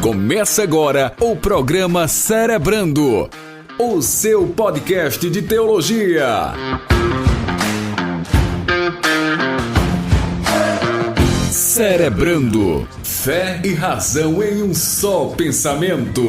Começa agora o programa Cerebrando, o seu podcast de teologia. Cerebrando, fé e razão em um só pensamento.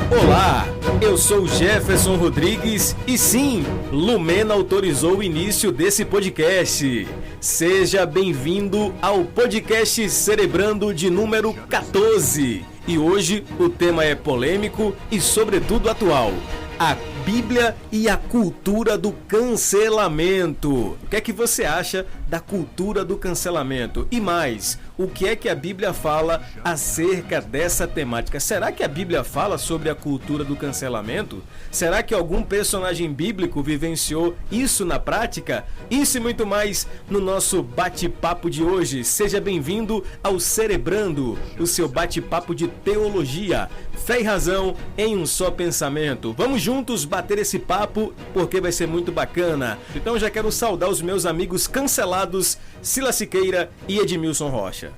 Olá, eu sou Jefferson Rodrigues e sim, Lumena autorizou o início desse podcast. Seja bem-vindo ao podcast Cerebrando de número 14. E hoje o tema é polêmico e sobretudo atual. A Bíblia e a cultura do cancelamento. O que é que você acha da cultura do cancelamento? E mais, o que é que a Bíblia fala acerca dessa temática? Será que a Bíblia fala sobre a cultura do cancelamento? Será que algum personagem bíblico vivenciou isso na prática? Isso e muito mais no nosso bate-papo de hoje. Seja bem-vindo ao Cerebrando, o seu bate-papo de teologia, fé e razão em um só pensamento. Vamos juntos bater esse papo porque vai ser muito bacana. Então já quero saudar os meus amigos cancelados Silas Siqueira e Edmilson Rocha.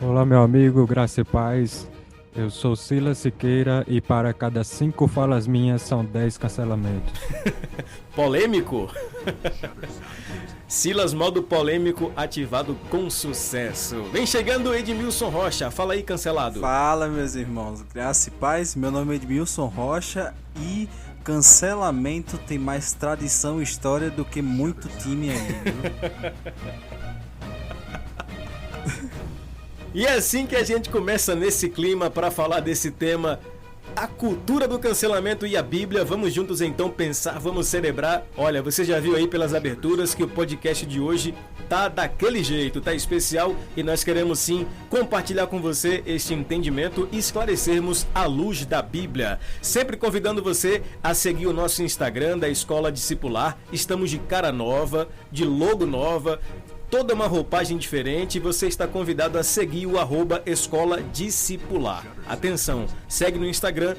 Olá, meu amigo, graça e paz. Eu sou Silas Siqueira e para cada 5 falas minhas são 10 cancelamentos. Polêmico? Silas, modo polêmico ativado com sucesso. Vem chegando Edmilson Rocha, fala aí, cancelado. Fala, meus irmãos, graça e paz. Meu nome é Edmilson Rocha e cancelamento tem mais tradição e história do que muito time aí, viu? E é assim que a gente começa nesse clima para falar desse tema, a cultura do cancelamento e a Bíblia. Vamos juntos então pensar, vamos celebrar. Olha, você já viu aí pelas aberturas que o podcast de hoje tá daquele jeito, tá especial, e nós queremos sim compartilhar com você este entendimento e esclarecermos à luz da Bíblia. Sempre convidando você a seguir o nosso Instagram da Escola Discipular. Estamos de cara nova, de logo nova, toda uma roupagem diferente. Você está convidado a seguir o @Escola Discipular. Atenção, segue no Instagram,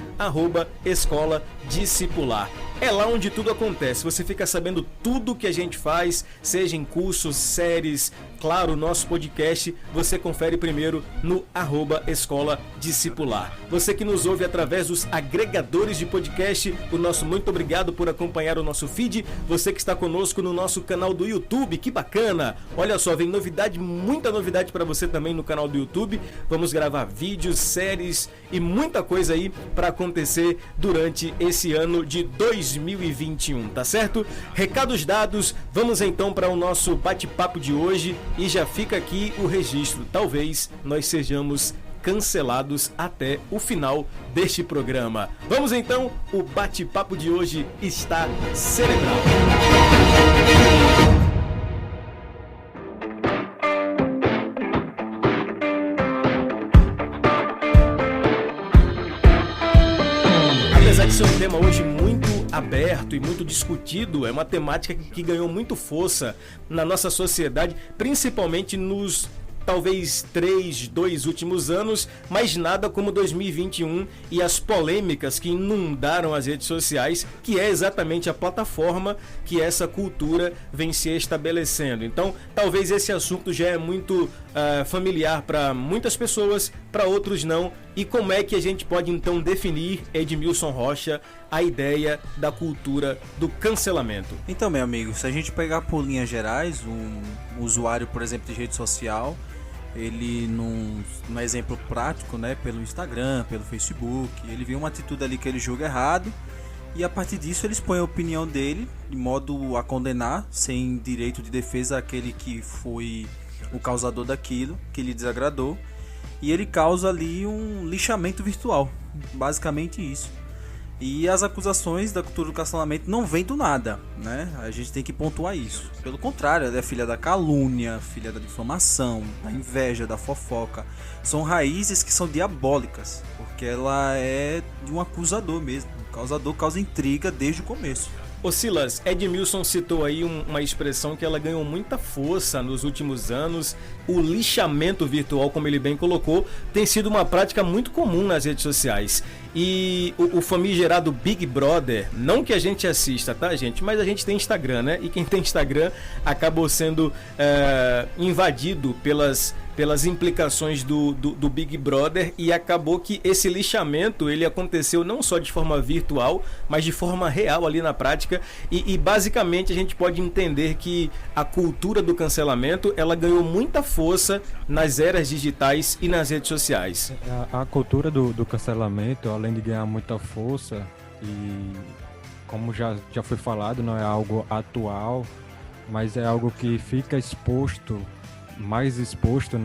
@Escola Discipular. É lá onde tudo acontece. Você fica sabendo tudo que a gente faz, seja em cursos, séries, claro, nosso podcast, você confere primeiro no @Escola Discipular. Você que nos ouve através dos agregadores de podcast, o nosso muito obrigado por acompanhar o nosso feed. Você que está conosco no nosso canal do YouTube, que bacana! Olha só, vem novidade, muita novidade para você também no canal do YouTube. Vamos gravar vídeos, séries e muita coisa aí para acontecer durante esse ano de 2021, tá certo? Recados dados, vamos então para o nosso bate-papo de hoje e já fica aqui o registro. Talvez nós sejamos cancelados até o final deste programa. Vamos então, o bate-papo de hoje está cerebral. Apesar de ser um tema hoje muito aberto e muito discutido, é uma temática que ganhou muito força na nossa sociedade, principalmente nos talvez 2 últimos anos, mas nada como 2021 e as polêmicas que inundaram as redes sociais, que é exatamente a plataforma que essa cultura vem se estabelecendo. Então, talvez esse assunto já é muito familiar para muitas pessoas, para outros não. E como é que a gente pode então definir, Edmilson Rocha, a ideia da cultura do cancelamento? Então, meu amigo, se a gente pegar por linhas gerais, um usuário, por exemplo, de rede social, ele num exemplo prático, né, pelo Instagram, pelo Facebook, ele vê uma atitude ali que ele julga errado e a partir disso ele expõe a opinião dele de modo a condenar, sem direito de defesa, aquele que foi o causador daquilo, que lhe desagradou, e ele causa ali um lixamento virtual, basicamente isso. E as acusações da cultura do cancelamento não vêm do nada, né? A gente tem que pontuar isso. Pelo contrário, ela é filha da calúnia, filha da difamação, da inveja, da fofoca. São raízes que são diabólicas, porque ela é de um acusador mesmo. O causador causa intriga desde o começo. Ô Silas, Edmilson citou aí uma expressão que ela ganhou muita força nos últimos anos. O lixamento virtual, como ele bem colocou, tem sido uma prática muito comum nas redes sociais. E o famigerado Big Brother, não que a gente assista, tá, gente? Mas a gente tem Instagram, né? E quem tem Instagram acabou sendo invadido pelas implicações do Big Brother, e acabou que esse lixamento ele aconteceu não só de forma virtual, mas de forma real ali na prática, e basicamente a gente pode entender que a cultura do cancelamento ela ganhou muita força nas eras digitais e nas redes sociais. A cultura do cancelamento, além de ganhar muita força, e como já foi falado, não é algo atual, mas é algo que fica mais exposto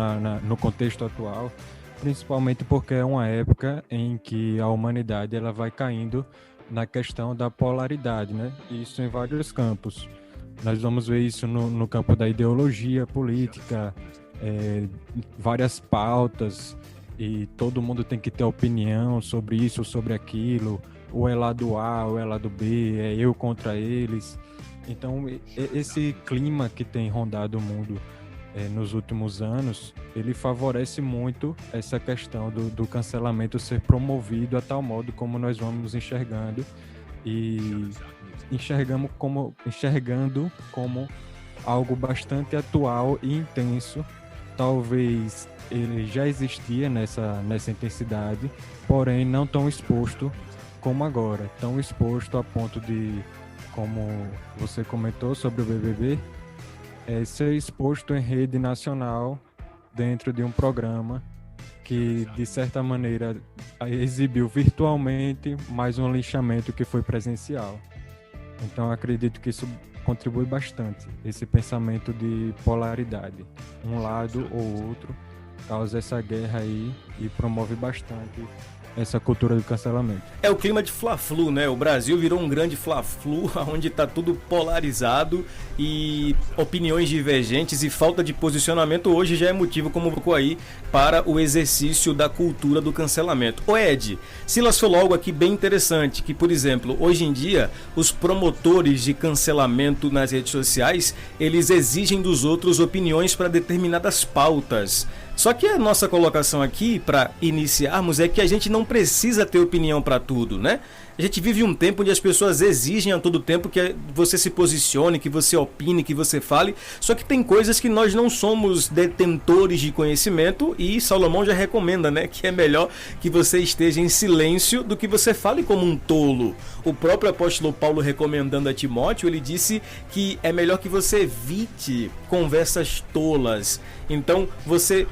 no contexto atual, principalmente porque é uma época em que a humanidade ela vai caindo na questão da polaridade, né? Isso em vários campos. Nós vamos ver isso no campo da ideologia política, várias pautas, e todo mundo tem que ter opinião sobre isso, sobre aquilo, ou é lado A, ou é lado B, é eu contra eles. Então, esse clima que tem rondado o mundo nos últimos anos, ele favorece muito essa questão do cancelamento ser promovido a tal modo como nós vamos enxergando, e enxergando como algo bastante atual e intenso. Talvez ele já existia nessa intensidade, porém não tão exposto como agora, tão exposto a ponto de, como você comentou sobre o BBB, ser exposto em rede nacional dentro de um programa que, de certa maneira, exibiu virtualmente mais um lixamento que foi presencial. Então, acredito que isso contribui bastante, esse pensamento de polaridade. Um lado ou outro causa essa guerra aí e promove bastante essa cultura do cancelamento. É o clima de Fla-Flu, né? O Brasil virou um grande Fla-Flu, onde está tudo polarizado e opiniões divergentes, e falta de posicionamento hoje já é motivo, como colocou aí, para o exercício da cultura do cancelamento. Ô Ed, Silas falou algo aqui bem interessante, que, por exemplo, hoje em dia, os promotores de cancelamento nas redes sociais, eles exigem dos outros opiniões para determinadas pautas. Só que a nossa colocação aqui, para iniciarmos, é que a gente não precisa ter opinião para tudo, né? A gente vive um tempo onde as pessoas exigem a todo tempo que você se posicione, que você opine, que você fale. Só que tem coisas que nós não somos detentores de conhecimento, e Salomão já recomenda, né, que é melhor que você esteja em silêncio do que você fale como um tolo. O próprio apóstolo Paulo, recomendando a Timóteo, ele disse que é melhor que você evite conversas tolas. Então, você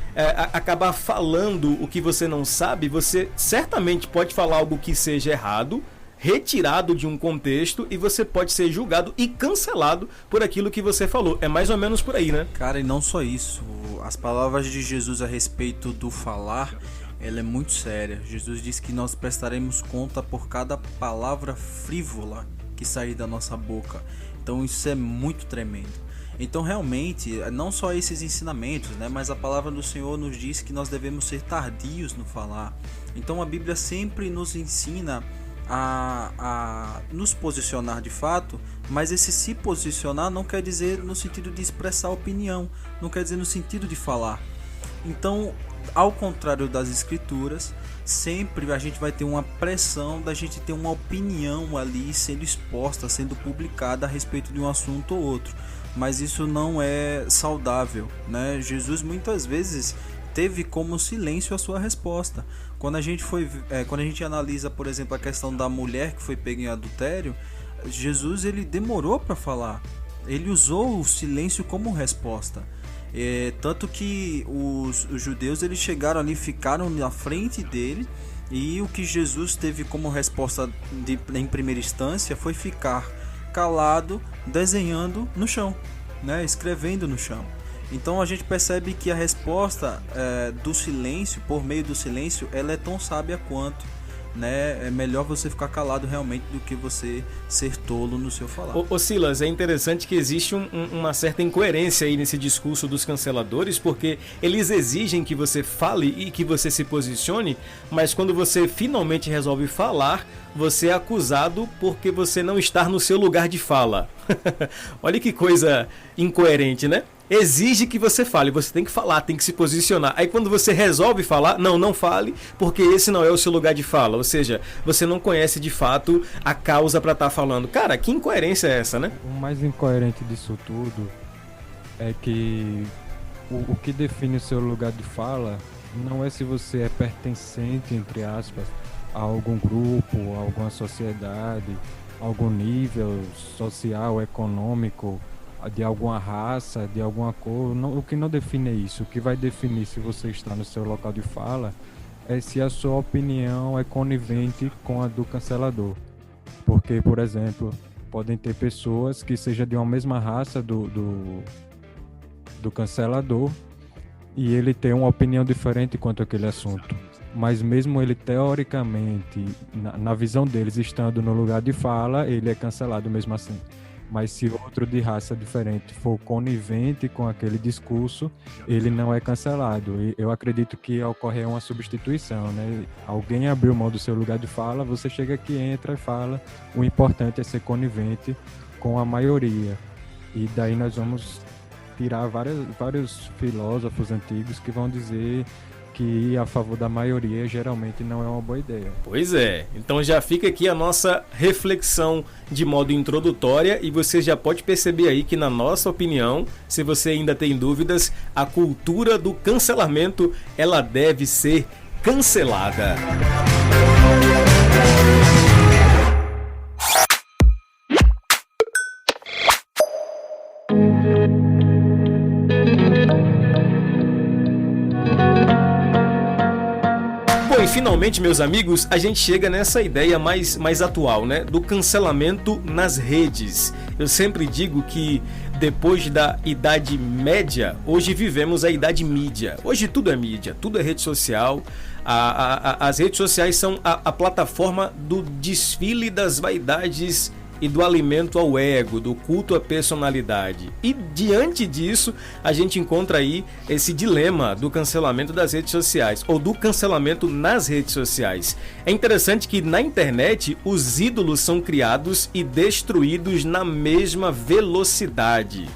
acabar falando o que você não sabe, você certamente pode falar algo que seja errado, retirado de um contexto, e você pode ser julgado e cancelado por aquilo que você falou. É mais ou menos por aí, né? Cara, e não só isso. As palavras de Jesus a respeito do falar, ela é muito séria. Jesus disse que nós prestaremos conta por cada palavra frívola que sair da nossa boca. Então isso é muito tremendo. Então realmente, não só esses ensinamentos, né, mas a palavra do Senhor nos diz que nós devemos ser tardios no falar. Então a Bíblia sempre nos ensina a nos posicionar de fato, mas esse se posicionar não quer dizer no sentido de expressar opinião, não quer dizer no sentido de falar. Então, ao contrário das escrituras, sempre a gente vai ter uma pressão da gente ter uma opinião ali sendo exposta, sendo publicada a respeito de um assunto ou outro, mas isso não é saudável, né? Jesus muitas vezes teve como silêncio a sua resposta. Quando a gente analisa, por exemplo, a questão da mulher que foi pega em adultério, Jesus ele demorou para falar, ele usou o silêncio como resposta. Tanto que os judeus eles chegaram ali, ficaram na frente dele, e o que Jesus teve como resposta em primeira instância foi ficar calado, desenhando no chão, né? Escrevendo no chão. Então a gente percebe que a resposta do silêncio, por meio do silêncio, ela é tão sábia quanto. né, é melhor você ficar calado realmente do que você ser tolo no seu falar. Ô Silas, é interessante que existe uma certa incoerência aí nesse discurso dos canceladores, porque eles exigem que você fale e que você se posicione, mas quando você finalmente resolve falar, você é acusado porque você não está no seu lugar de fala. Olha que coisa incoerente, né? Exige que você fale, você tem que falar, tem que se posicionar. Aí quando você resolve falar, não fale, porque esse não é o seu lugar de fala. Ou seja, você não conhece de fato a causa para estar falando. Cara, que incoerência é essa, né? O mais incoerente disso tudo é que o que define o seu lugar de fala não é se você é pertencente, entre aspas, a algum grupo, a alguma sociedade, a algum nível social, econômico, de alguma raça, de alguma cor. O que não define é isso. O que vai definir se você está no seu local de fala é se a sua opinião é conivente com a do cancelador. Porque, por exemplo, podem ter pessoas que sejam de uma mesma raça do cancelador e ele tem uma opinião diferente quanto àquele assunto. Mas mesmo ele, teoricamente, na visão deles, estando no lugar de fala, ele é cancelado mesmo assim. Mas se outro de raça diferente for conivente com aquele discurso, ele não é cancelado. E eu acredito que ocorre uma substituição, né? Alguém abriu mão do seu lugar de fala, você chega aqui, entra e fala. O importante é ser conivente com a maioria. E daí nós vamos tirar vários filósofos antigos que vão dizer que ir a favor da maioria geralmente não é uma boa ideia. Pois é, então já fica aqui a nossa reflexão de modo introdutória e você já pode perceber aí que, na nossa opinião, se você ainda tem dúvidas, a cultura do cancelamento, ela deve ser cancelada. E finalmente, meus amigos, a gente chega nessa ideia mais atual, né? Do cancelamento nas redes. Eu sempre digo que depois da Idade Média, hoje vivemos a Idade Mídia. Hoje tudo é mídia, tudo é rede social. As redes sociais são a plataforma do desfile das vaidades e do alimento ao ego, do culto à personalidade. E diante disso, a gente encontra aí esse dilema do cancelamento das redes sociais, ou do cancelamento nas redes sociais. É interessante que na internet os ídolos são criados e destruídos na mesma velocidade.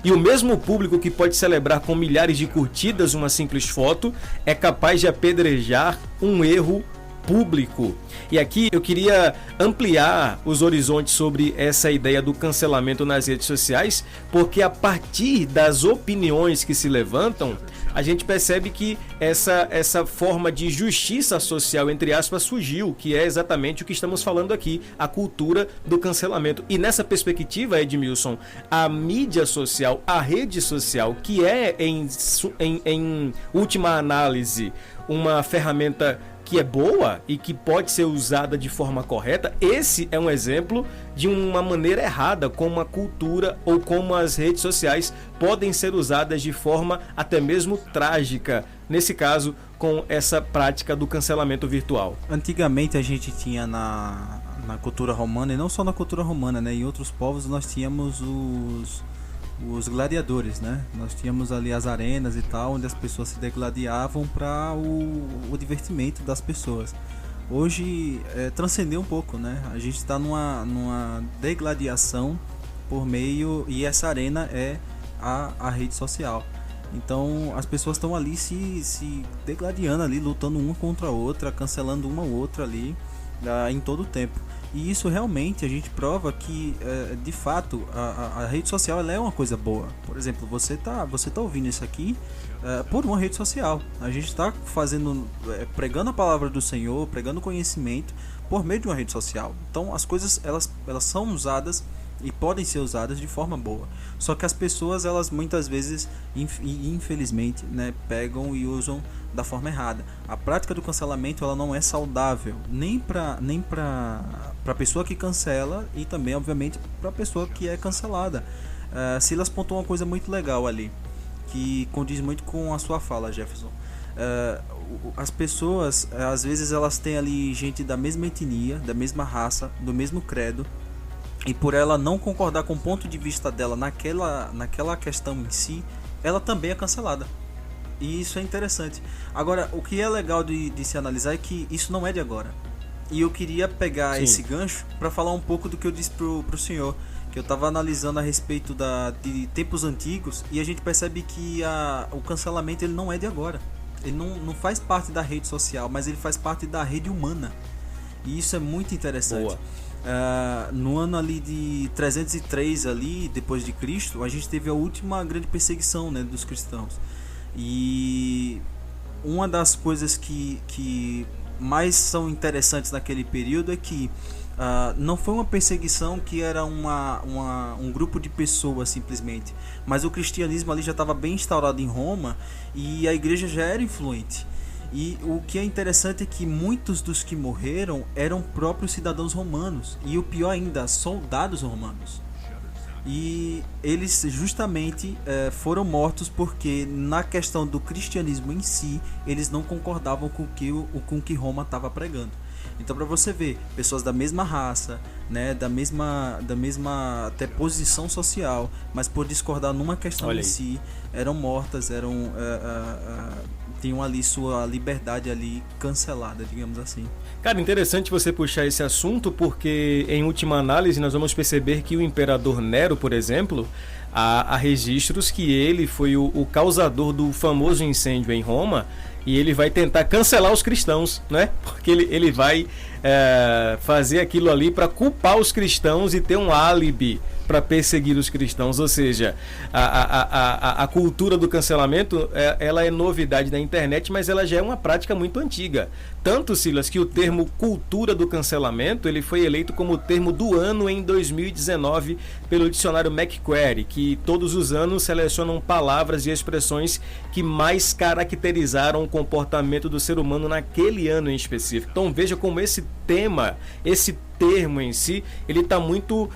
E o mesmo público que pode celebrar com milhares de curtidas uma simples foto é capaz de apedrejar um erro público. E aqui eu queria ampliar os horizontes sobre essa ideia do cancelamento nas redes sociais, porque a partir das opiniões que se levantam, a gente percebe que essa forma de justiça social, entre aspas, surgiu, que é exatamente o que estamos falando aqui, a cultura do cancelamento. E nessa perspectiva, Edmilson, a mídia social, a rede social, que é, em última análise, uma ferramenta que é boa e que pode ser usada de forma correta, esse é um exemplo de uma maneira errada como a cultura ou como as redes sociais podem ser usadas de forma até mesmo trágica, nesse caso com essa prática do cancelamento virtual. Antigamente a gente tinha na cultura romana, e não só na cultura romana, né? Em outros povos nós tínhamos os gladiadores, né? Nós tínhamos ali as arenas e tal, onde as pessoas se degladiavam para o divertimento das pessoas. Hoje transcendeu um pouco, né? A gente está numa degladiação por meio, e essa arena é a rede social. Então as pessoas estão ali se degladiando ali, lutando uma contra a outra, cancelando uma ou outra ali em todo o tempo. E isso realmente a gente prova que, de fato, a rede social ela é uma coisa boa. Por exemplo, você tá ouvindo isso aqui por uma rede social. A gente está pregando a palavra do Senhor, pregando conhecimento por meio de uma rede social. Então as coisas elas são usadas e podem ser usadas de forma boa. Só que as pessoas, elas muitas vezes, infelizmente, né, pegam e usam da forma errada. A prática do cancelamento ela não é saudável, nem para a pessoa que cancela e também, obviamente, para a pessoa que é cancelada. Silas pontuou uma coisa muito legal ali, que condiz muito com a sua fala, Jefferson. as pessoas, às vezes elas têm ali gente da mesma etnia, da mesma raça, do mesmo credo, e por ela não concordar com o ponto de vista dela naquela questão em si, ela também é cancelada. E isso é interessante. Agora, o que é legal de se analisar é que isso não é de agora. E eu queria pegar Sim. esse gancho para falar um pouco do que eu disse pro senhor, que eu estava analisando a respeito de tempos antigos, e a gente percebe que o cancelamento ele não é de agora. Ele não faz parte da rede social, mas ele faz parte da rede humana. E isso é muito interessante. Boa. No ano ali de 303 ali, depois de Cristo, a gente teve a última grande perseguição, né, dos cristãos. E uma das coisas que mais são interessantes naquele período é que não foi uma perseguição que era um grupo de pessoas simplesmente, mas o cristianismo ali já estava bem instaurado em Roma e a igreja já era influente. E o que é interessante é que muitos dos que morreram eram próprios cidadãos romanos, e o pior ainda, soldados romanos. E eles justamente foram mortos porque na questão do cristianismo em si, eles não concordavam com o que Roma estava pregando. Então, para você ver, pessoas da mesma raça, né, da mesma até posição social, mas por discordar numa questão em si, eram mortas, tinham ali sua liberdade ali cancelada, digamos assim. Cara, interessante você puxar esse assunto, porque em última análise nós vamos perceber que o imperador Nero, por exemplo, há registros que ele foi o causador do famoso incêndio em Roma, e ele vai tentar cancelar os cristãos, né? Porque ele vai fazer aquilo ali para culpar os cristãos e ter um álibi para perseguir os cristãos. Ou seja, a cultura do cancelamento ela é novidade na internet, mas ela já é uma prática muito antiga. Tanto, Silas, que o termo cultura do cancelamento ele foi eleito como o termo do ano em 2019 pelo dicionário Macquarie, que todos os anos selecionam palavras e expressões que mais caracterizaram o comportamento do ser humano naquele ano em específico. Então veja como esse tema, esse termo em si, ele está muito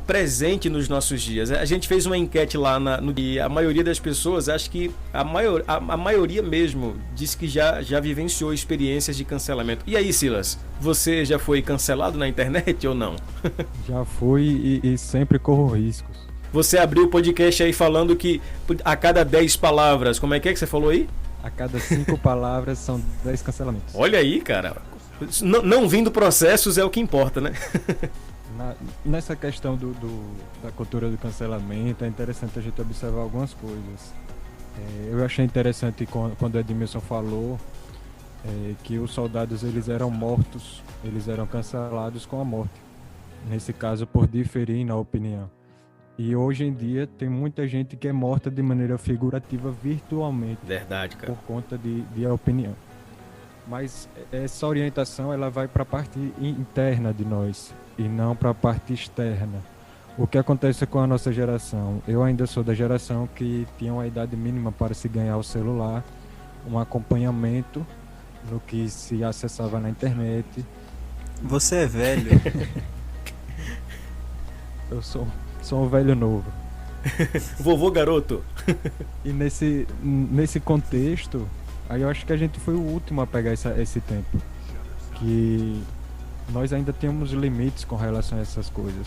presente nos nossos dias. A gente fez uma enquete lá e a maioria das pessoas, acho que a maioria mesmo, disse que já vivenciou experiências de cancelamento. E aí, Silas, você já foi cancelado na internet ou não? Já fui e sempre corro riscos. Você abriu o podcast aí falando que a cada 10 palavras, como é que você falou aí? A cada 5 palavras são 10 cancelamentos. Olha aí, cara. Não vindo processos é o que importa, né? Nessa questão da cultura do cancelamento, é interessante a gente observar algumas coisas. Eu achei interessante quando Edmilson falou que os soldados eles eram mortos, eles eram cancelados com a morte. Nesse caso, por diferir na opinião. E hoje em dia tem muita gente que é morta de maneira figurativa virtualmente. Verdade, cara. Por conta de opinião. Mas essa orientação ela vai para a parte interna de nós e não para a parte externa. O que acontece com a nossa geração? Eu ainda sou da geração que tinha uma idade mínima para se ganhar o celular, um acompanhamento no que se acessava na internet. Você é velho. Eu sou um velho novo. Vovô garoto. E nesse contexto, aí eu acho que a gente foi o último a pegar esse tempo. Que nós ainda temos limites com relação a essas coisas.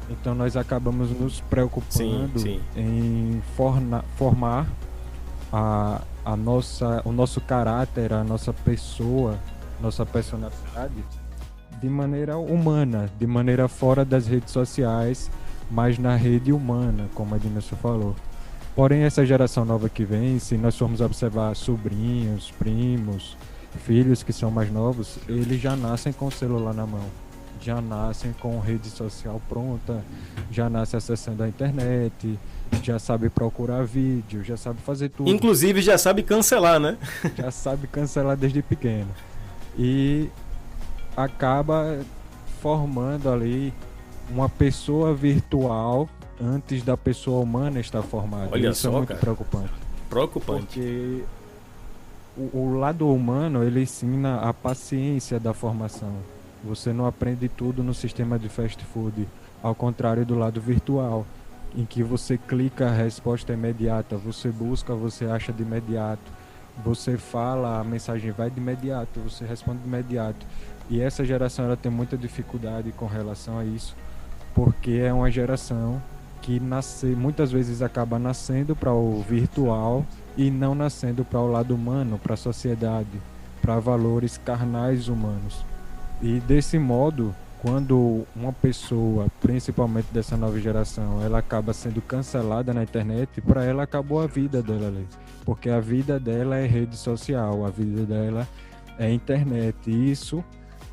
Então nós acabamos nos preocupando em formar o nosso caráter, a nossa pessoa, nossa personalidade de maneira humana, de maneira fora das redes sociais, mas na rede humana, como a Edmilson falou. Porém, essa geração nova que vem, se nós formos observar sobrinhos, primos, filhos que são mais novos, eles já nascem com o celular na mão, já nascem com rede social pronta, já nascem acessando a internet, já sabe procurar vídeo, já sabe fazer tudo. Inclusive já sabe cancelar, né? Já sabe cancelar desde pequeno. E acaba formando ali uma pessoa virtual antes da pessoa humana estar formada. Olha isso só, é muito cara. preocupante. Preocupante. Porque o lado humano, ele ensina a paciência da formação. Você não aprende tudo no sistema de fast food, ao contrário do lado virtual, em que você clica, a resposta é imediata, você busca, você acha de imediato. você fala, a mensagem vai de imediato, você responde de imediato. E essa geração ela tem muita dificuldade com relação a isso, porque é uma geração que muitas vezes acaba nascendo para o virtual e não nascendo para o lado humano, para a sociedade, para valores carnais humanos. E desse modo, quando uma pessoa, principalmente dessa nova geração, ela acaba sendo cancelada na internet, para ela acabou a vida dela ali, porque a vida dela é rede social, a vida dela é internet, e isso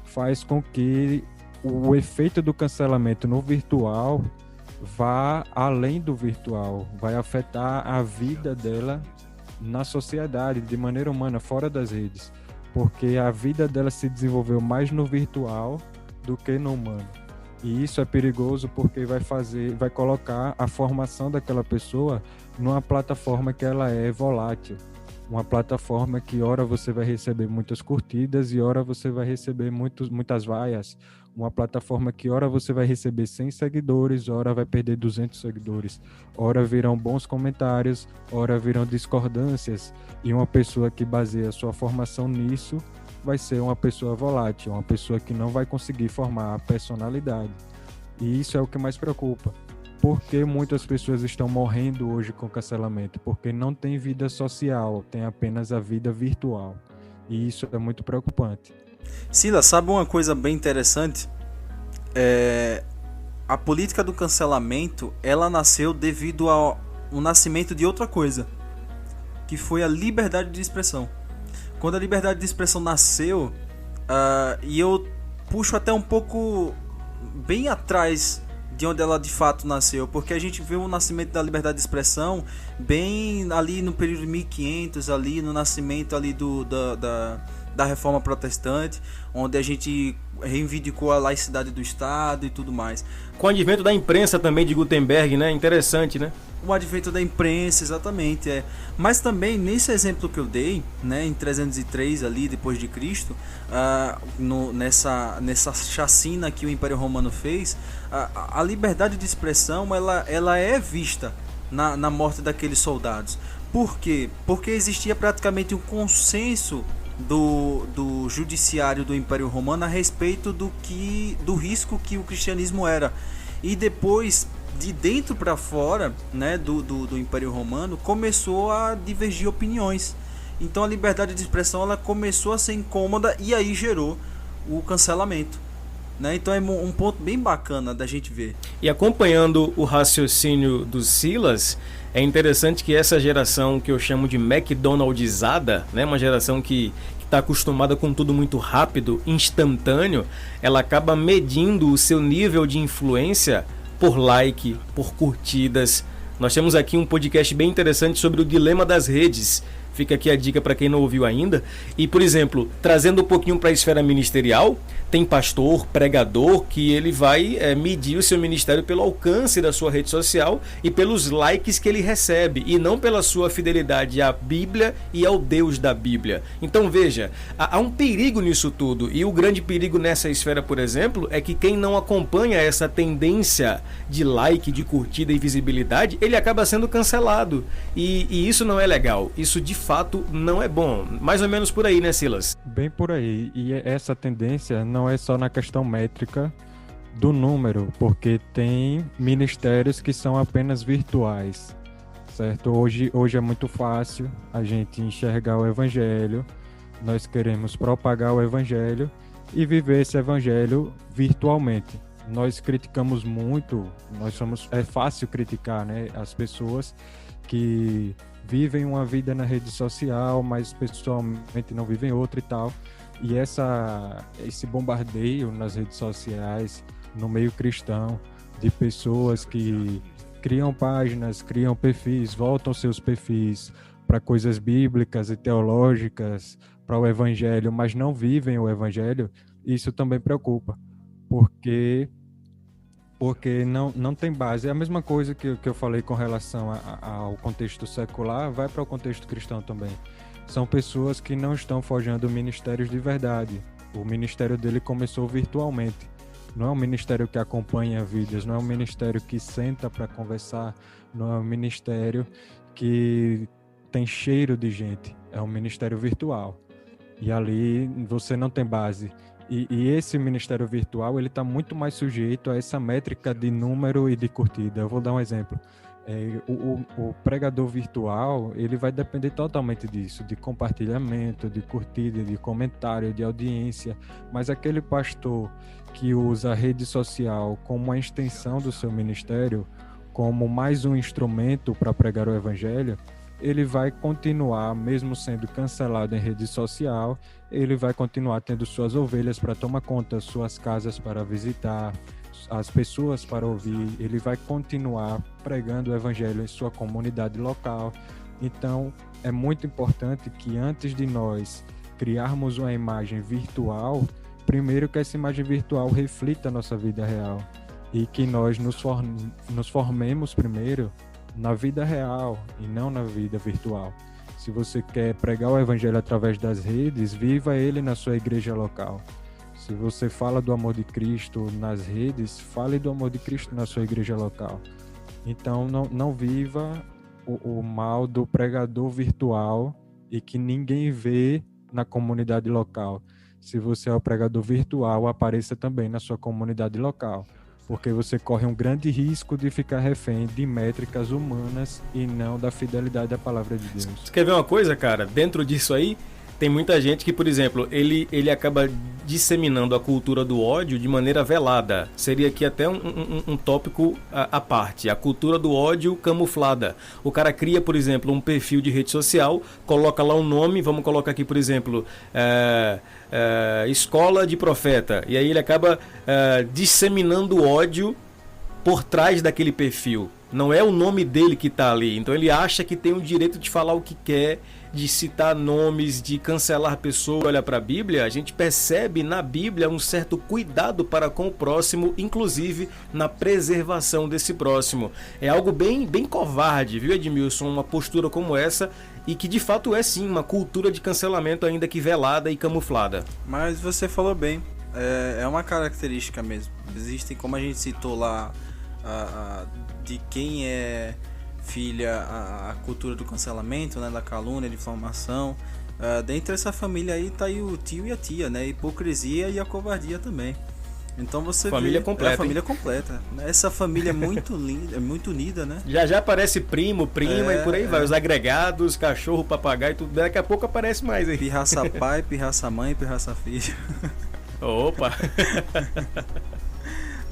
faz com que o efeito do cancelamento no virtual vá além do virtual, vai afetar a vida dela na sociedade, de maneira humana, fora das redes, porque a vida dela se desenvolveu mais no virtual do que no humano. E isso é perigoso porque vai colocar a formação daquela pessoa numa plataforma que ela é volátil, uma plataforma que ora você vai receber muitas curtidas e ora você vai receber muitas vaias, uma plataforma que ora você vai receber 100 seguidores, ora vai perder 200 seguidores, ora virão bons comentários, ora virão discordâncias, e uma pessoa que baseia sua formação nisso vai ser uma pessoa volátil, uma pessoa que não vai conseguir formar a personalidade. E isso é o que mais preocupa. Por que muitas pessoas estão morrendo hoje com cancelamento? Porque não tem vida social, tem apenas a vida virtual. E isso é muito preocupante. Silas, sabe uma coisa bem interessante? A política do cancelamento, ela nasceu devido ao nascimento de outra coisa, que foi a liberdade de expressão. Quando a liberdade de expressão nasceu, e eu puxo até um pouco bem atrás de onde ela de fato nasceu, porque a gente vê o nascimento da liberdade de expressão bem ali no período de 1500, ali no nascimento ali da Reforma Protestante, onde a gente reivindicou a laicidade do Estado e tudo mais. Com o advento da imprensa também de Gutenberg, né? Interessante, né? O advento da imprensa, exatamente, Mas também, nesse exemplo que eu dei, né, em 303 ali, depois de Cristo, nessa chacina que o Império Romano fez, a liberdade de expressão, ela é vista na morte daqueles soldados. Por quê? Porque existia praticamente um consenso do judiciário do Império Romano a respeito do risco que o cristianismo era. E depois, de dentro para fora, né, do Império Romano, começou a divergir opiniões. Então a liberdade de expressão ela começou a ser incômoda e aí gerou o cancelamento, né? Então é um ponto bem bacana da gente ver. E acompanhando o raciocínio do Silas, é interessante que essa geração que eu chamo de McDonaldizada, né, uma geração que está acostumada com tudo muito rápido, instantâneo, ela acaba medindo o seu nível de influência por like, por curtidas. Nós temos aqui um podcast bem interessante sobre o dilema das redes. Fica aqui a dica para quem não ouviu ainda. E, por exemplo, trazendo um pouquinho para a esfera ministerial, tem pastor, pregador, que ele vai medir o seu ministério pelo alcance da sua rede social e pelos likes que ele recebe, e não pela sua fidelidade à Bíblia e ao Deus da Bíblia. Então, veja, há um perigo nisso tudo. E o grande perigo nessa esfera, por exemplo, é que quem não acompanha essa tendência de like, de curtida e visibilidade, ele acaba sendo cancelado. E isso não é legal. Isso, de fato, não é bom. Mais ou menos por aí, né, Silas? Bem por aí. E essa tendência não é só na questão métrica do número, porque tem ministérios que são apenas virtuais, certo? Hoje é muito fácil a gente enxergar o evangelho, nós queremos propagar o evangelho e viver esse evangelho virtualmente. Nós criticamos muito, é fácil criticar, né, as pessoas que vivem uma vida na rede social, mas pessoalmente não vivem outra e tal. E esse bombardeio nas redes sociais, no meio cristão, de pessoas que criam páginas, criam perfis, voltam seus perfis para coisas bíblicas e teológicas, para o evangelho, mas não vivem o evangelho, isso também preocupa, porque não tem base. É a mesma coisa que eu falei com relação ao contexto secular, vai para o contexto cristão também. São pessoas que não estão forjando ministérios de verdade. O ministério dele começou virtualmente. Não é um ministério que acompanha vidas, não é um ministério que senta para conversar, não é um ministério que tem cheiro de gente. é um ministério virtual. E ali você não tem base. E esse ministério virtual, ele está muito mais sujeito a essa métrica de número e de curtida. Eu vou dar um exemplo. O pregador virtual, ele vai depender totalmente disso, de compartilhamento, de curtida, de comentário, de audiência. Mas aquele pastor que usa a rede social como uma extensão do seu ministério, como mais um instrumento para pregar o evangelho, ele vai continuar, mesmo sendo cancelado em rede social, ele vai continuar tendo suas ovelhas para tomar conta, suas casas para visitar, as pessoas para ouvir, ele vai continuar pregando o evangelho em sua comunidade local. Então, é muito importante que antes de nós criarmos uma imagem virtual, primeiro que essa imagem virtual reflita a nossa vida real e que nós nos formemos primeiro na vida real e não na vida virtual. Se você quer pregar o evangelho através das redes, viva ele na sua igreja local. Se você fala do amor de Cristo nas redes, fale do amor de Cristo na sua igreja local. Então, não viva o mal do pregador virtual e que ninguém vê na comunidade local. Se você é o pregador virtual, apareça também na sua comunidade local, porque você corre um grande risco de ficar refém de métricas humanas e não da fidelidade da palavra de Deus. Você quer ver uma coisa, cara? Dentro disso aí, tem muita gente que, por exemplo, ele acaba disseminando a cultura do ódio de maneira velada. Seria aqui até um tópico à parte. A cultura do ódio camuflada. O cara cria, por exemplo, um perfil de rede social, coloca lá um nome, vamos colocar aqui, por exemplo, Escola de Profeta. E aí ele acaba disseminando ódio por trás daquele perfil. Não é o nome dele que está ali. Então ele acha que tem o direito de falar o que quer, de citar nomes, de cancelar pessoas. Olha para a Bíblia, a gente percebe na Bíblia um certo cuidado para com o próximo, inclusive na preservação desse próximo. É algo bem covarde, viu, Edmilson? Uma postura como essa, e que de fato é sim uma cultura de cancelamento, ainda que velada e camuflada. Mas você falou bem, é uma característica mesmo. Existem, como a gente citou lá, de quem é filha a cultura do cancelamento, né, da calúnia, de difamação. Dentro dessa família aí tá aí o tio e a tia, né, a hipocrisia e a covardia também. Então você família vê, completa, a família completa. Essa família é muito linda, é muito unida, né? Já aparece primo, prima e por aí vai. Os agregados, cachorro, papagaio, tudo. Daqui a pouco aparece mais aí. Pirraça pai, pirraça mãe, pirraça filho. Opa!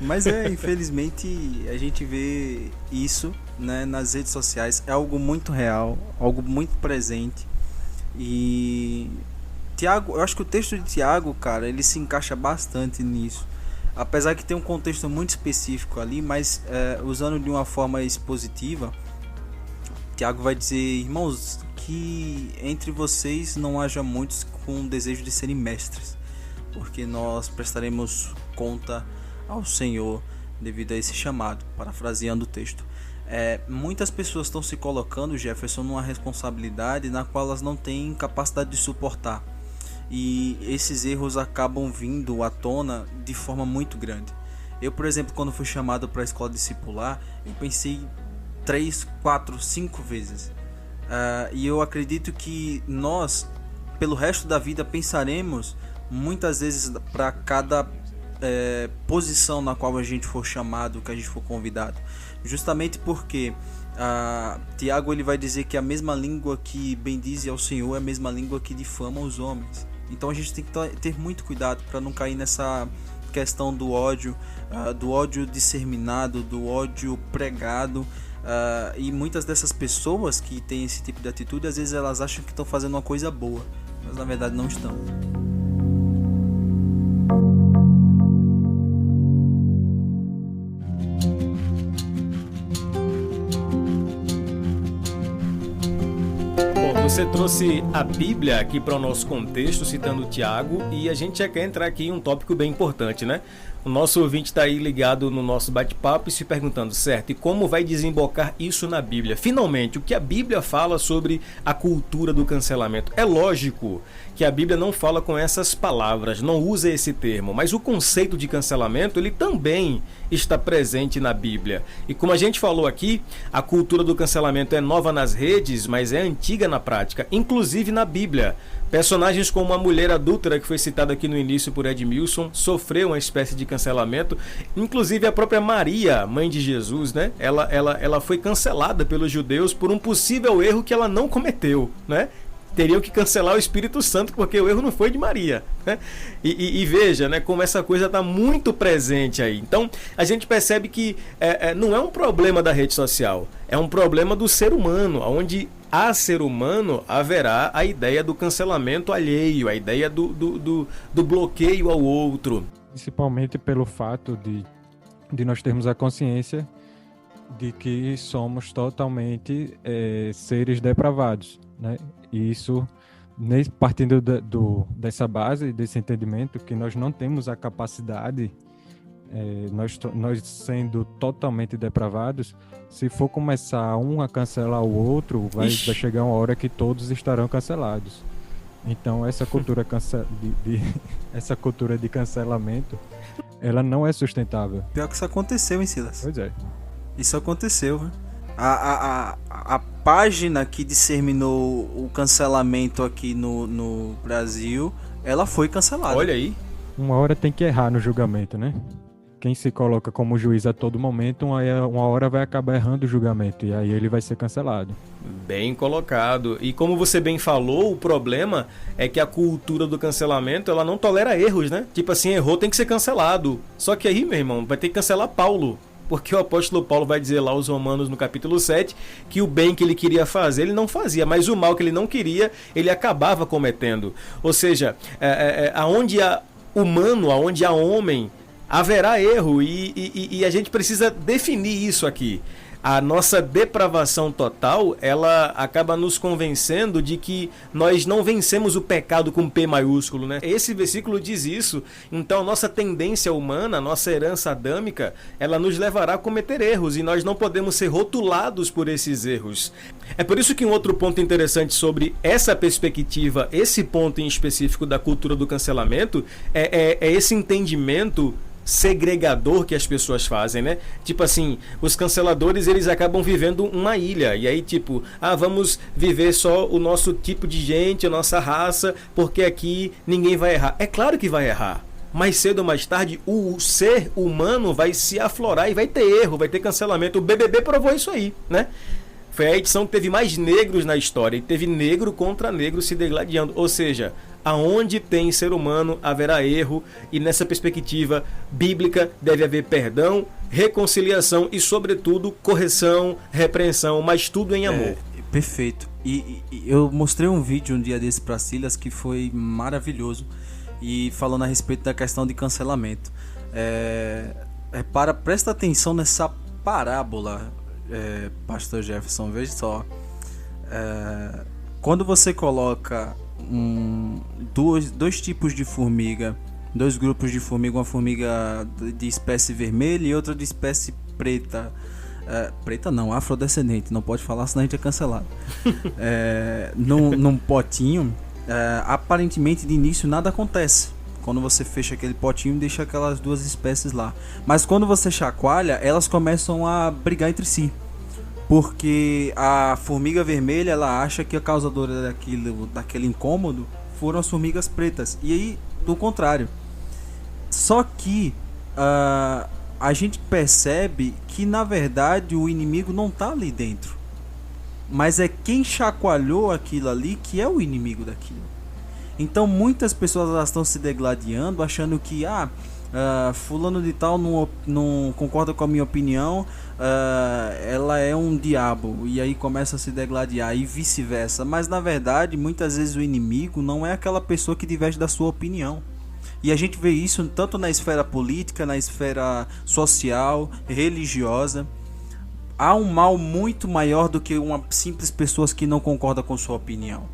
Mas infelizmente a gente vê isso, né, nas redes sociais. É algo muito real, algo muito presente. E Tiago, eu acho que o texto de Tiago, cara, ele se encaixa bastante nisso. Apesar que tem um contexto muito específico ali, mas usando de uma forma expositiva, Tiago vai dizer: irmãos, que entre vocês não haja muitos com desejo de serem mestres, porque nós prestaremos conta ao Senhor devido a esse chamado, parafraseando o texto. Muitas pessoas estão se colocando, Jefferson, numa responsabilidade na qual elas não têm capacidade de suportar, e esses erros acabam vindo à tona de forma muito grande. Eu, por exemplo, quando fui chamado para a escola discipular, eu pensei 3, 4, 5 vezes, e eu acredito que nós, pelo resto da vida, pensaremos muitas vezes para cada posição na qual a gente for chamado, que a gente for convidado, justamente porque Tiago ele vai dizer que a mesma língua que bendize ao Senhor é a mesma língua que difama os homens. Então a gente tem que ter muito cuidado para não cair nessa questão do ódio disseminado, do ódio pregado, e muitas dessas pessoas que têm esse tipo de atitude, às vezes elas acham que estão fazendo uma coisa boa, mas na verdade não estão. Você trouxe a Bíblia aqui para o nosso contexto, citando Tiago, e a gente já quer entrar aqui em um tópico bem importante, né? O nosso ouvinte está aí ligado no nosso bate-papo e se perguntando, certo, e como vai desembocar isso na Bíblia? Finalmente, o que a Bíblia fala sobre a cultura do cancelamento? É lógico que a Bíblia não fala com essas palavras, não usa esse termo, mas o conceito de cancelamento, ele também está presente na Bíblia. E como a gente falou aqui, a cultura do cancelamento é nova nas redes, mas é antiga na prática, inclusive na Bíblia. Personagens como a mulher adúltera, que foi citada aqui no início por Edmilson, sofreu uma espécie de cancelamento. Inclusive a própria Maria, mãe de Jesus, né? Ela foi cancelada pelos judeus por um possível erro que ela não cometeu, né? Teriam que cancelar o Espírito Santo porque o erro não foi de Maria, né? E veja, né, como essa coisa está muito presente aí. Então a gente percebe que não é um problema da rede social, é um problema do ser humano, onde há ser humano haverá a ideia do cancelamento alheio, a ideia do bloqueio ao outro. Principalmente pelo fato de nós termos a consciência de que somos totalmente seres depravados, né? E isso, partindo dessa base, desse entendimento, que nós não temos a capacidade, nós sendo totalmente depravados, se for começar um a cancelar o outro, vai chegar uma hora que todos estarão cancelados. Então essa cultura essa cultura de cancelamento, ela não é sustentável. Pior que isso aconteceu, hein, Silas? Pois é. Isso aconteceu, né? A página que disseminou o cancelamento aqui no Brasil, ela foi cancelada. Olha aí. Uma hora tem que errar no julgamento, né? Quem se coloca como juiz a todo momento, uma hora vai acabar errando o julgamento, e aí ele vai ser cancelado. Bem colocado. E como você bem falou, o problema é que a cultura do cancelamento, ela não tolera erros, né? Tipo assim, errou, tem que ser cancelado. Só que aí, meu irmão, vai ter que cancelar Paulo. Porque o apóstolo Paulo vai dizer lá aos Romanos no capítulo 7 que o bem que ele queria fazer, ele não fazia, mas o mal que ele não queria, ele acabava cometendo. Ou seja, aonde há humano, aonde há homem, haverá erro e a gente precisa definir isso aqui. A nossa depravação total, ela acaba nos convencendo de que nós não vencemos o pecado com P maiúsculo, né? Esse versículo diz isso. Então, a nossa tendência humana, a nossa herança adâmica, ela nos levará a cometer erros e nós não podemos ser rotulados por esses erros. É por isso que um outro ponto interessante sobre essa perspectiva, esse ponto em específico da cultura do cancelamento, é esse entendimento segregador que as pessoas fazem, né? Tipo assim, os canceladores, eles acabam vivendo uma ilha, e aí tipo, vamos viver só o nosso tipo de gente, a nossa raça, porque aqui ninguém vai errar. É claro que vai errar. Mais cedo ou mais tarde, o ser humano vai se aflorar e vai ter erro, vai ter cancelamento. O BBB provou isso aí, né? Foi a edição que teve mais negros na história, e teve negro contra negro se degladiando, ou seja, aonde tem ser humano haverá erro, e nessa perspectiva bíblica deve haver perdão, reconciliação e, sobretudo, correção, repreensão, mas tudo em amor. Perfeito. E eu mostrei um vídeo um dia desse para Silas que foi maravilhoso, e falando a respeito da questão de cancelamento. Presta atenção nessa parábola, Pastor Jefferson, veja só. Quando você coloca dois tipos de formiga, dois grupos de formiga, uma formiga de espécie vermelha e outra de espécie preta, preta não, afrodescendente, não pode falar senão a gente é cancelado, num potinho, aparentemente de início nada acontece quando você fecha aquele potinho e deixa aquelas duas espécies lá, mas quando você chacoalha, elas começam a brigar entre si. Porque a formiga vermelha, ela acha que a causadora daquele incômodo foram as formigas pretas. E aí, do contrário. Só que a gente percebe que, na verdade, o inimigo não está ali dentro. Mas é quem chacoalhou aquilo ali que é o inimigo daquilo. Então, muitas pessoas elas estão se degladiando, achando que... fulano de tal não concorda com a minha opinião, ela é um diabo, e aí começa a se degladiar e vice-versa. Mas na verdade, muitas vezes o inimigo não é aquela pessoa que diverge da sua opinião. E a gente vê isso tanto na esfera política, na esfera social, religiosa. Há um mal muito maior do que uma simples pessoa que não concorda com sua opinião.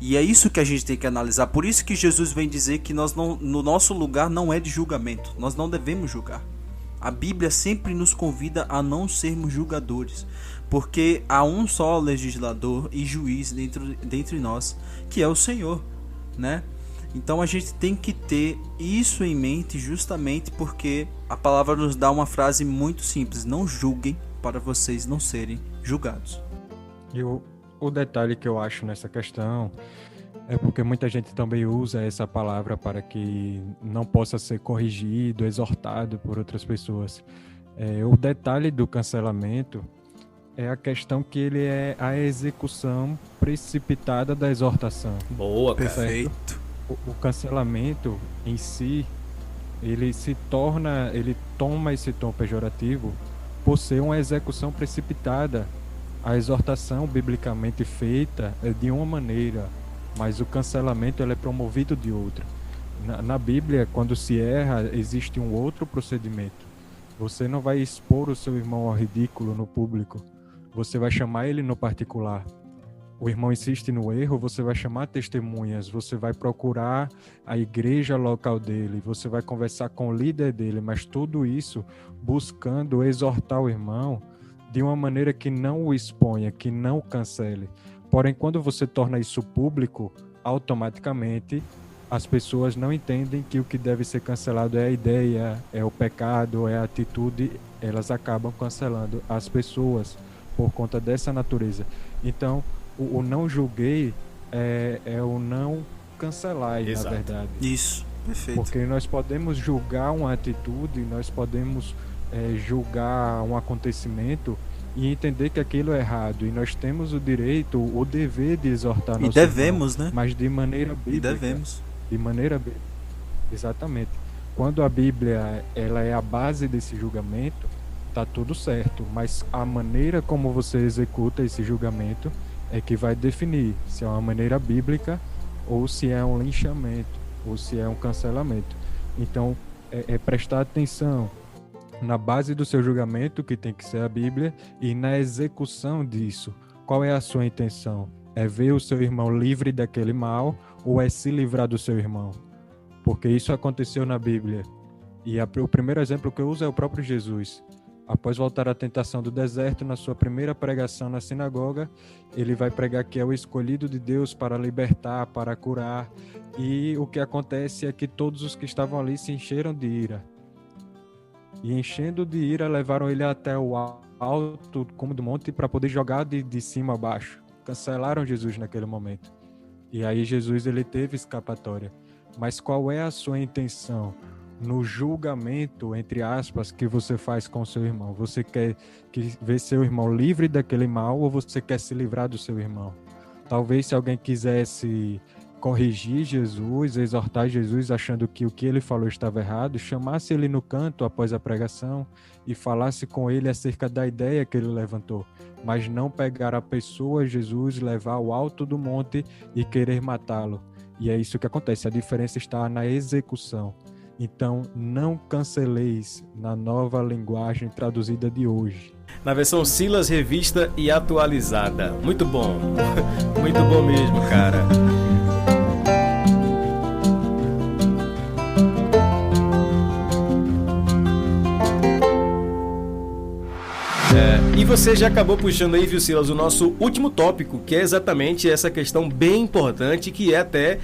E é isso que a gente tem que analisar. Por isso que Jesus vem dizer que nós não, no nosso lugar não é de julgamento. Nós não devemos julgar. A Bíblia sempre nos convida a não sermos julgadores, porque há um só legislador e juiz dentre nós, que é o Senhor, né? Então a gente tem que ter isso em mente, justamente porque a palavra nos dá uma frase muito simples: não julguem para vocês não serem julgados. E o detalhe que eu acho nessa questão é porque muita gente também usa essa palavra para que não possa ser corrigido, exortado por outras pessoas. O detalhe do cancelamento é a questão que ele é a execução precipitada da exortação. Boa, cara. Perfeito. O cancelamento em si, ele toma esse tom pejorativo por ser uma execução precipitada. A exortação biblicamente feita é de uma maneira, mas o cancelamento ele é promovido de outra. Na Bíblia, quando se erra, existe um outro procedimento. Você não vai expor o seu irmão ao ridículo no público. Você vai chamar ele no particular. O irmão insiste no erro, você vai chamar testemunhas, você vai procurar a igreja local dele, você vai conversar com o líder dele, mas tudo isso buscando exortar o irmão de uma maneira que não o exponha, que não o cancele. Porém, quando você torna isso público, automaticamente as pessoas não entendem que o que deve ser cancelado é a ideia, é o pecado, é a atitude. Elas acabam cancelando as pessoas por conta dessa natureza. Então, o não julguei é o não cancelar, na verdade. Isso, perfeito. Porque nós podemos julgar uma atitude, nós podemos julgar um acontecimento e entender que aquilo é errado, e nós temos o direito, o dever de exortar nosso devemos, irmão, né? mas de maneira bíblica. E devemos. De maneira bíblica. Exatamente. Quando a Bíblia ela é a base desse julgamento, tá tudo certo, mas a maneira como você executa esse julgamento é que vai definir se é uma maneira bíblica ou se é um linchamento, ou se é um cancelamento. Então, prestar atenção na base do seu julgamento, que tem que ser a Bíblia, e na execução disso. Qual é a sua intenção? É ver o seu irmão livre daquele mal ou é se livrar do seu irmão? Porque isso aconteceu na Bíblia. E o primeiro exemplo que eu uso é o próprio Jesus. Após voltar à tentação do deserto, na sua primeira pregação na sinagoga, ele vai pregar que é o escolhido de Deus para libertar, para curar. E o que acontece é que todos os que estavam ali se encheram de ira. E enchendo de ira, levaram ele até o alto cume do monte para poder jogar de cima a baixo. Cancelaram Jesus naquele momento. E aí Jesus ele teve escapatória. Mas qual é a sua intenção no julgamento, entre aspas, que você faz com o seu irmão? Você quer ver seu irmão livre daquele mal ou você quer se livrar do seu irmão? Talvez se alguém quisesse corrigir Jesus, exortar Jesus achando que o que ele falou estava errado, chamasse ele no canto após a pregação e falasse com ele acerca da ideia que ele levantou, mas não pegar a pessoa Jesus, levar ao alto do monte e querer matá-lo. E é isso que acontece, a diferença está na execução. Então, não canceleis, na nova linguagem traduzida de hoje. Na versão Silas Revista e Atualizada. Muito bom. Muito bom mesmo, cara. E você já acabou puxando aí, viu, Silas, o nosso último tópico, que é exatamente essa questão bem importante, que é até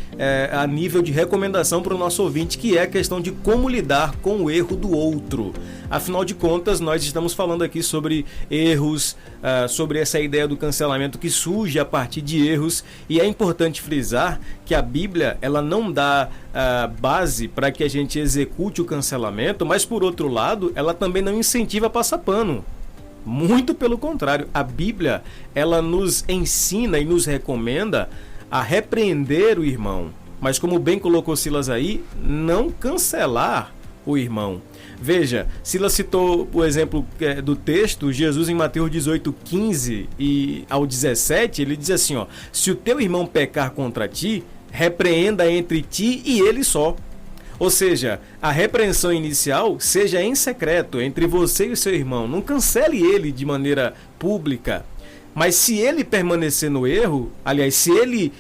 a nível de recomendação para o nosso ouvinte, que é a questão de como lidar com o erro do outro. Afinal de contas, nós estamos falando aqui sobre erros, sobre essa ideia do cancelamento que surge a partir de erros, e é importante frisar que a Bíblia ela não dá base para que a gente execute o cancelamento, mas por outro lado, ela também não incentiva a passar pano. Muito pelo contrário, a Bíblia ela nos ensina e nos recomenda a repreender o irmão, mas como bem colocou Silas aí, não cancelar o irmão. Veja, Silas citou o exemplo do texto, Jesus em Mateus 18, 15 e ao 17, ele diz assim, ó, se o teu irmão pecar contra ti, repreenda entre ti e ele só. Ou seja, a repreensão inicial seja em secreto entre você e o seu irmão. Não cancele ele de maneira pública. Mas se ele permanecer no erro, aliás, se ele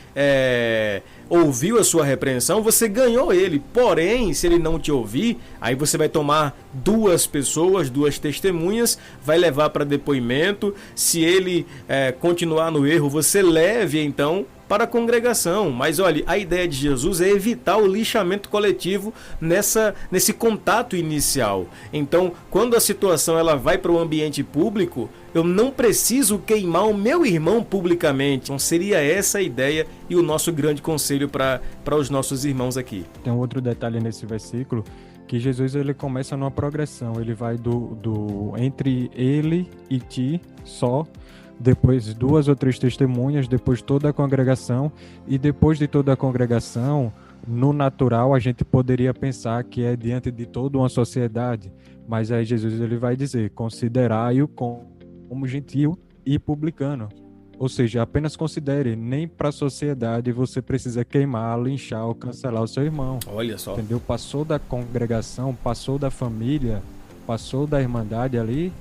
ouviu a sua repreensão, você ganhou ele. Porém, se ele não te ouvir, aí você vai tomar 2 pessoas, 2 testemunhas, vai levar para depoimento. Se ele continuar no erro, você leve então para a congregação. Mas olha, a ideia de Jesus é evitar o lixamento coletivo nesse contato inicial. Então, quando a situação ela vai para o ambiente público, eu não preciso queimar o meu irmão publicamente. Então seria essa a ideia e o nosso grande conselho para os nossos irmãos aqui. Tem um outro detalhe nesse versículo, que Jesus ele começa numa progressão. Ele vai do entre ele e ti só, depois 2 ou 3 testemunhas, depois toda a congregação, e depois de toda a congregação, no natural a gente poderia pensar que é diante de toda uma sociedade, mas aí Jesus ele vai dizer, considerai-o como gentil e publicano, ou seja, apenas considere, nem para a sociedade você precisa queimar, linchar ou cancelar o seu irmão. Olha só. Entendeu? Passou da congregação, passou da família, passou da irmandade ali,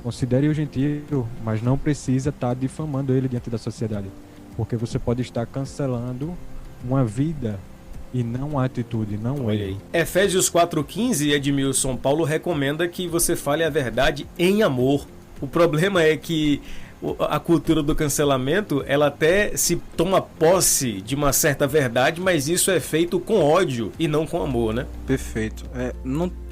considere o gentil, mas não precisa estar difamando ele diante da sociedade, porque você pode estar cancelando uma vida e não a atitude, não ele. Efésios 4,15, Edmilson, Paulo recomenda que você fale a verdade em amor. O problema é que a cultura do cancelamento, ela até se toma posse de uma certa verdade, mas isso é feito com ódio e não com amor, né? Perfeito.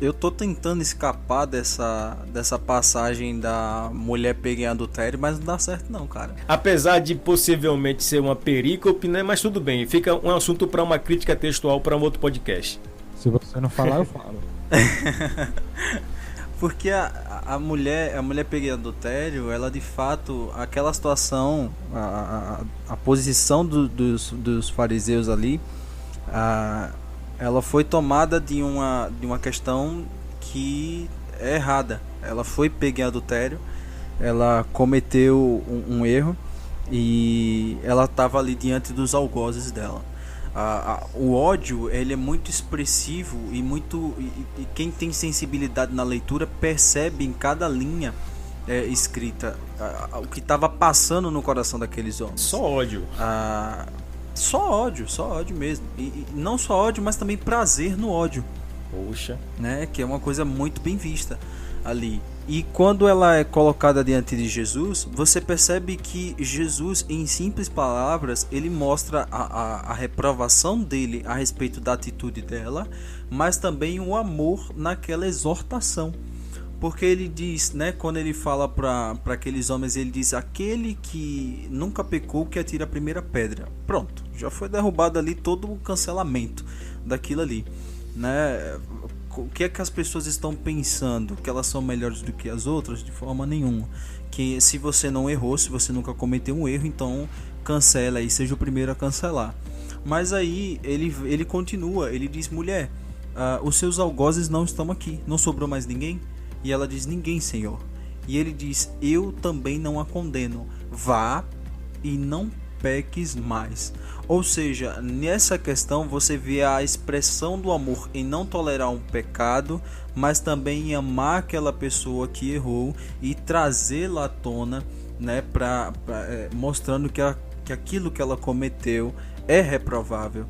Eu tô tentando escapar dessa passagem da mulher pega em adultério, mas não dá certo não, cara. Apesar de possivelmente ser uma perícope, né? Mas tudo bem, fica um assunto para uma crítica textual para um outro podcast. Se você não falar, eu falo. Porque a mulher pega em adultério, ela de fato, aquela situação, a posição dos fariseus ali, ela foi tomada de uma questão que é errada. Ela foi pega em adultério, ela cometeu um erro e ela estava ali diante dos algozes dela. O ódio, ele é muito expressivo e quem tem sensibilidade na leitura percebe em cada linha escrita o que estava passando no coração daqueles homens. Só ódio. Só ódio mesmo. E não só ódio, mas também prazer no ódio. Poxa. Né? Que é uma coisa muito bem vista ali. E quando ela é colocada diante de Jesus, você percebe que Jesus, em simples palavras, ele mostra a reprovação dele a respeito da atitude dela, mas também o amor naquela exortação. Porque ele diz, né, quando ele fala para aqueles homens, ele diz, aquele que nunca pecou que atira a primeira pedra. Pronto, já foi derrubado ali todo o cancelamento daquilo ali, né? O que é que as pessoas estão pensando? Que elas são melhores do que as outras? De forma nenhuma. Que se você não errou, se você nunca cometeu um erro, então cancela e seja o primeiro a cancelar. Mas aí ele continua, ele diz, mulher, os seus algozes não estão aqui, não sobrou mais ninguém? E ela diz, ninguém, Senhor. E ele diz, eu também não a condeno, vá e não peques mais. Ou seja, nessa questão você vê a expressão do amor em não tolerar um pecado, mas também em amar aquela pessoa que errou e trazê-la à tona, né, mostrando que aquilo que ela cometeu é reprovável.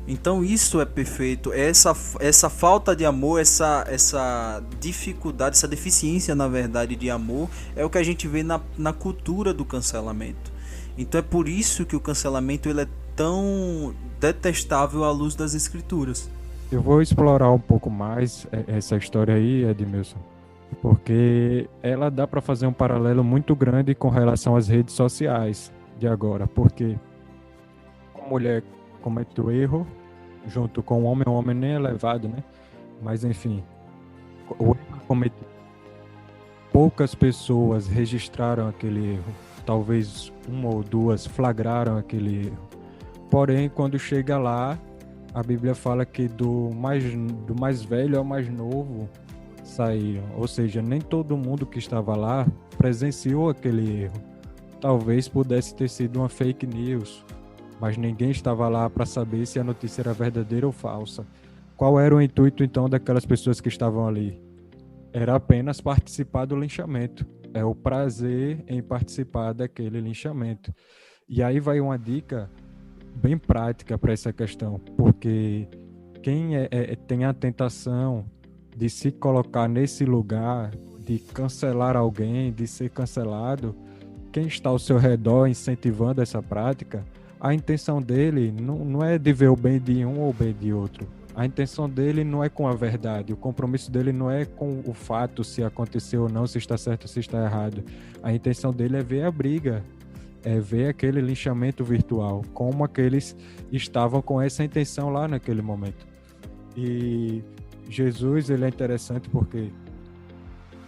Então isso é perfeito. Essa falta de amor, essa dificuldade, essa deficiência na verdade de amor é o que a gente vê na cultura do cancelamento. Então é por isso que o cancelamento ele é tão detestável à luz das escrituras. Eu vou explorar um pouco mais essa história aí, Edmilson, porque ela dá para fazer um paralelo muito grande com relação às redes sociais de agora, porque a mulher comete o erro junto com o homem nem é levado, né? Mas enfim, o erro cometido, poucas pessoas registraram aquele erro, talvez 1 ou 2 flagraram aquele erro. Porém, quando chega lá, a Bíblia fala que do mais velho ao mais novo saíram. Ou seja, nem todo mundo que estava lá presenciou aquele erro. Talvez pudesse ter sido uma fake news, mas ninguém estava lá para saber se a notícia era verdadeira ou falsa. Qual era o intuito, então, daquelas pessoas que estavam ali? Era apenas participar do linchamento. é o prazer em participar daquele linchamento. E aí vai uma dica bem prática para essa questão, porque quem tem a tentação de se colocar nesse lugar, de cancelar alguém, de ser cancelado, quem está ao seu redor incentivando essa prática, a intenção dele não é de ver o bem de um ou o bem de outro. A intenção dele não é com a verdade, o compromisso dele não é com o fato, se aconteceu ou não, se está certo ou se está errado. A intenção dele é ver a briga, é ver aquele linchamento virtual, como aqueles estavam com essa intenção lá naquele momento. E Jesus, ele é interessante porque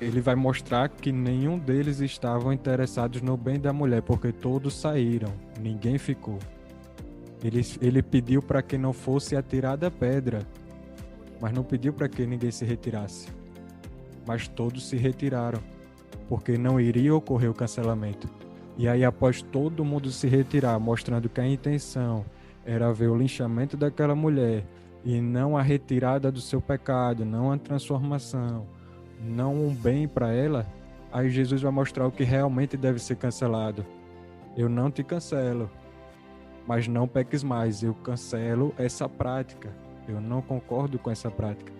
ele vai mostrar que nenhum deles estavam interessados no bem da mulher, porque todos saíram, ninguém ficou. Ele pediu para que não fosse atirada a pedra, mas não pediu para que ninguém se retirasse. Mas todos se retiraram, porque não iria ocorrer o cancelamento. E aí, após todo mundo se retirar, mostrando que a intenção era ver o linchamento daquela mulher e não a retirada do seu pecado, não a transformação, não um bem para ela, aí Jesus vai mostrar o que realmente deve ser cancelado. Eu não te cancelo, mas não peques mais. Eu cancelo essa prática. Eu não concordo com essa prática.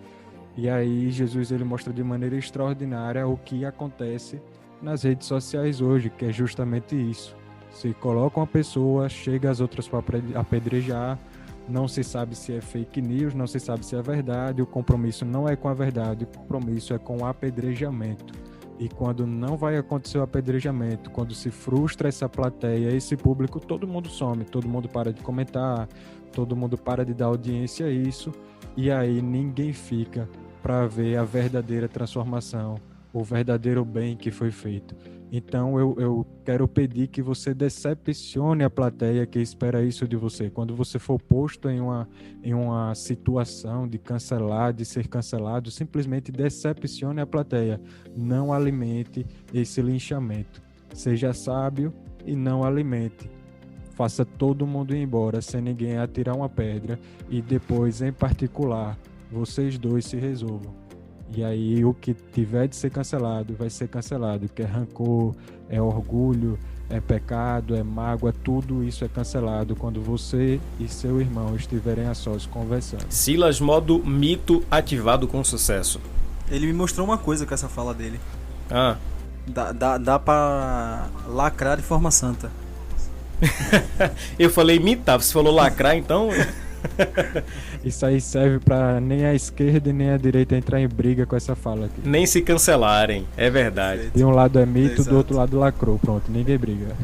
E aí Jesus, ele mostra de maneira extraordinária o que acontece nas redes sociais hoje, que é justamente isso. Se coloca uma pessoa, chega as outras para apedrejar, não se sabe se é fake news, não se sabe se é verdade, o compromisso não é com a verdade, o compromisso é com o apedrejamento. E quando não vai acontecer o apedrejamento, quando se frustra essa plateia, esse público, todo mundo some, todo mundo para de comentar, todo mundo para de dar audiência a isso, e aí ninguém fica para ver a verdadeira transformação, o verdadeiro bem que foi feito. Então eu quero pedir que você decepcione a plateia que espera isso de você. Quando você for posto em uma situação de cancelar, de ser cancelado, simplesmente decepcione a plateia. Não alimente esse linchamento. Seja sábio e não alimente. Faça todo mundo ir embora sem ninguém atirar uma pedra e depois, em particular, vocês dois se resolvam. E aí o que tiver de ser cancelado, vai ser cancelado. Que é rancor, é orgulho, é pecado, é mágoa, tudo isso é cancelado quando você e seu irmão estiverem a sós conversando. Silas, modo mito ativado com sucesso. Ele me mostrou uma coisa com essa fala dele. Dá pra lacrar de forma santa. Eu falei mitar, você falou lacrar, então... Isso aí serve pra nem a esquerda e nem a direita entrar em briga com essa fala aqui. Nem se cancelarem, é verdade. De um lado é mito, do outro lado lacrou. Pronto, ninguém briga.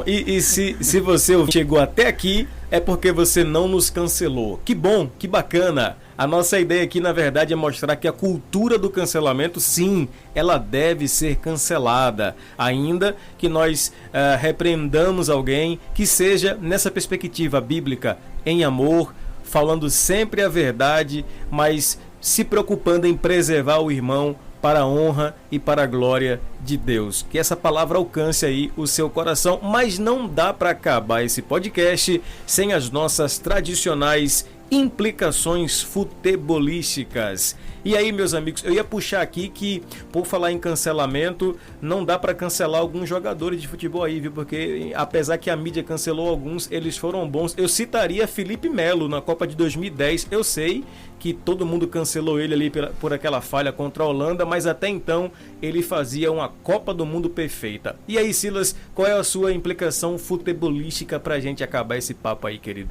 E se você chegou até aqui, é porque você não nos cancelou. Que bom, que bacana. A nossa ideia aqui, na verdade, é mostrar que a cultura do cancelamento, sim, ela deve ser cancelada. Ainda que nós repreendamos alguém, que seja nessa perspectiva bíblica, em amor, falando sempre a verdade, mas se preocupando em preservar o irmão para a honra e para a glória de Deus. Que essa palavra alcance aí o seu coração, mas não dá para acabar esse podcast sem as nossas tradicionais implicações futebolísticas. E aí, meus amigos, eu ia puxar aqui que, por falar em cancelamento, não dá para cancelar alguns jogadores de futebol aí, viu? Porque, apesar que a mídia cancelou alguns, eles foram bons. Eu citaria Felipe Melo na Copa de 2010. Eu sei que todo mundo cancelou ele ali por aquela falha contra a Holanda, mas até então ele fazia uma Copa do Mundo perfeita. E aí, Silas, qual é a sua implicação futebolística pra gente acabar esse papo aí, querido?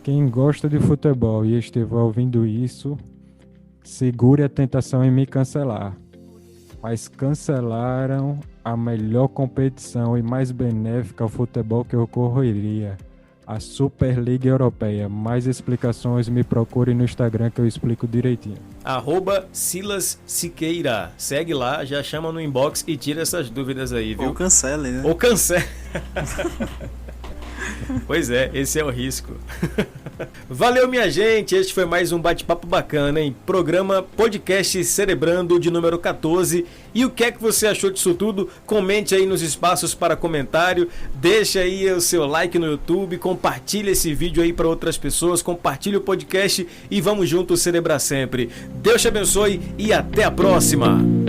Quem gosta de futebol e estiver ouvindo isso, segure a tentação em me cancelar. Mas cancelaram a melhor competição e mais benéfica ao futebol que ocorreria, a Superliga Europeia. Mais explicações, me procure no Instagram que eu explico direitinho. @SilasSiqueira. Segue lá, já chama no inbox e tira essas dúvidas aí, viu? Ou cancele, né? Ou cancele. Pois é, esse é o risco. Valeu, minha gente, este foi mais um bate-papo bacana, hein? Programa Podcast Cerebrando de número 14. E o que é que você achou disso tudo? Comente aí nos espaços para comentário, deixa aí o seu like no YouTube, compartilha esse vídeo aí para outras pessoas, compartilha o podcast e vamos juntos celebrar sempre. Deus te abençoe e até a próxima!